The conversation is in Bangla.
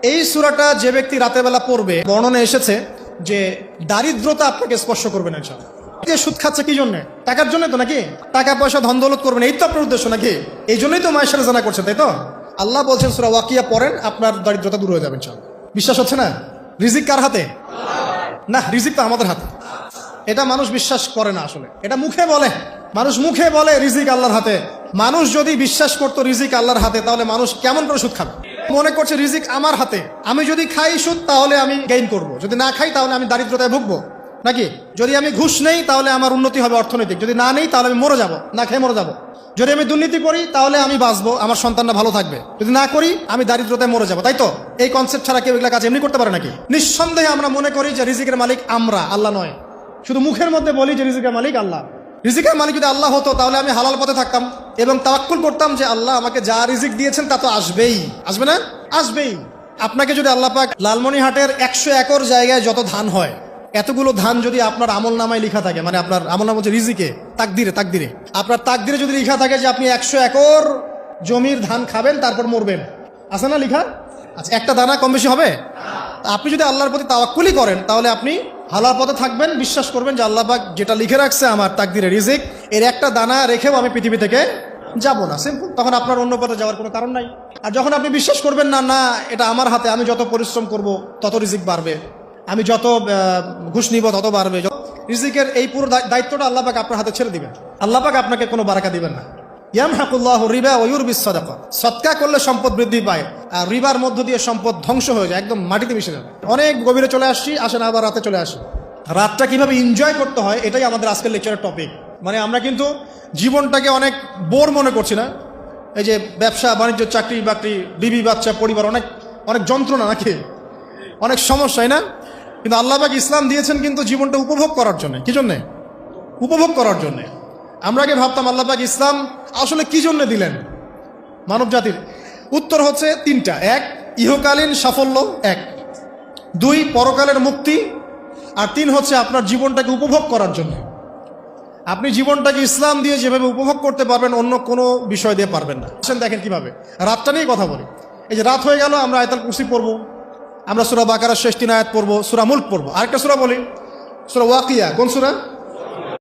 এই সূরাটা যে ব্যক্তি রাতের বেলা পড়বে, বর্ণনা এসেছে যে দারিদ্রতা আপনাকে স্পর্শ করবে না ইনশাআল্লাহ। যে সুদ খাচ্ছে কি জন্য? টাকার জন্য তো নাকি? টাকা পয়সা ধন দৌলত করবেন, এই তো আপনার উদ্দেশ্য নাকি? এই জন্যই তো মায়ের সাথে জানা করছেন, তাই তো? আল্লাহ বলছেন সূরা ওয়াকিয়া পড়েন, আপনার দারিদ্রতা দূর হয়ে যাবে ইনশাআল্লাহ। বিশ্বাস হচ্ছে না? রিজিক কার হাতে? না, রিজিক তো আমাদের হাতে। এটা মানুষ বিশ্বাস করে না আসলে, এটা মুখে বলে। মানুষ মুখে বলে রিজিক আল্লাহর হাতে। মানুষ যদি বিশ্বাস করতো রিজিক আল্লাহর হাতে, তাহলে মানুষ কেমন করে সুদ খাবে? মনে করছে রিজিক আমার হাতে, আমি যদি খাই সুদ তাহলে আমি গেইন করব, যদি না খাই তাহলে আমি দারিদ্রতায় ভুগবো নাকি? যদি আমি ঘুষ নেই তাহলে আমার উন্নতি হবে অর্থনৈতিক, যদি না নেই তাহলে আমি মরে যাব, না খেয়ে মরে যাব। যদি আমি দুর্নীতি করি তাহলে আমি বাঁচবো, আমার সন্তানরা ভালো থাকবে, যদি না করি আমি দারিদ্রতায় মরে যাবো, তাই তো? এই কনসেপ্ট ছাড়া কেউ এগুলা কাজ এমনি করতে পারে নাকি? নিঃসন্দেহে আমরা মনে করি যে রিজিকের মালিক আমরা, আল্লাহ নয়। শুধু মুখের মধ্যে বলি যে রিজিকের মালিক আল্লাহ। রিজিকের মালিক যদি আল্লাহ হতো তাহলে আমি হালাল পথে থাকতাম এবং তাওয়াক্কুল করতাম যে আল্লাহ আমাকে যা রিজিক দিয়েছেন তা তো আসবেই, আসবে না? আসবেই। আপনাকে যদি আল্লাহ পাক লালমনিরহাটের 100 একর জায়গায় যত ধান হয়, এতগুলো ধান যদি আপনার আমল নামায় লেখা থাকে, মানে আপনার আমল নাম হচ্ছে রিজিকে, তাকদিরে আপনার তাকদিরে যদি লেখা থাকে যে আপনি 100 একর জমির ধান খাবেন তারপর মরবেন, আছে না লেখা? আচ্ছা, একটা দানা কম বেশি হবে? আপনি যদি আল্লাহর প্রতি তাওয়াক্কুলই করেন তাহলে আপনি হালাল পথে থাকবেন, বিশ্বাস করবেন যে আল্লাহ পাক যেটা লিখে রাখছে আমার তাকদিরে রিজিক, এর একটা দানা রেখেও আমি পৃথিবী থেকে যাব না, সিম্পল। তখন আপনার অন্য পথে যাওয়ার কোনো কারণ নাই। আর যখন আপনি বিশ্বাস করবেন না, না এটা আমার হাতে, আমি যত পরিশ্রম করব তত রিজিক বাড়বে, আমি যত ঘুষ নিব তত বাড়বে, রিজিকের এই পুরো দায়িত্বটা আল্লাহ পাক আপনার হাতে ছেড়ে দিবেন। আল্লাহ পাক আপনাকে কোনো বারাকা দিবেন না। ইয়ামহাকুল্লাহু রিবা ওয়া ইউরবিস সাদাকা। সদকা করলে সম্পদ বৃদ্ধি পায়, আর রিবার মধ্য দিয়ে সম্পদ ধ্বংস হয়ে যায়, একদম মাটিতে মিশে যাবে। অনেক গভীরে চলে আসছি, আসেন আবার রাতে চলে আসি। রাতটা কিভাবে এনজয় করতে হয় এটাই আমাদের আজকের লেকচারের টপিক। মানে আমরা কিন্তু জীবনটাকে অনেক বোর মনে করছি না? এই যে ব্যবসা বাণিজ্য, চাকরি বাকরি, বিবি বাচ্চা, পরিবার, অনেক অনেক যন্ত্রণা নাকি, অনেক সমস্যাই না? কিন্তু আল্লাহ পাক ইসলাম দিয়েছেন কিন্তু জীবনটা উপভোগ করার জন্য। কি জন্যে? উপভোগ করার জন্যে। আমরা আগে ভাবতাম আল্লাহ পাক ইসলাম আসলে কি জন্য দিলেন মানব জাতির? উত্তর হচ্ছে 3টা। 1, ইহকালীন সাফল্য, 1। 2, পরকালের মুক্তি, আর 3 হচ্ছে আপনার জীবনটাকে উপভোগ করার জন্য। আপনি জীবনটাকে ইসলাম দিয়ে যেভাবে উপভোগ করতে পারবেন অন্য কোনো বিষয় দিয়ে পারবেন না। দেখেন কিভাবে, রাতটা নিয়ে কথা বলি। এই যে রাত হয়ে গেল, আমরা আয়াতুল কুরসি পড়বো, আমরা সূরা বাকারার শেষ 3 আয়াত পড়বো, সূরা মুলক পড়বো, আরেকটা সূরা বলি সূরা ওয়াকিয়া। কোন সূরা?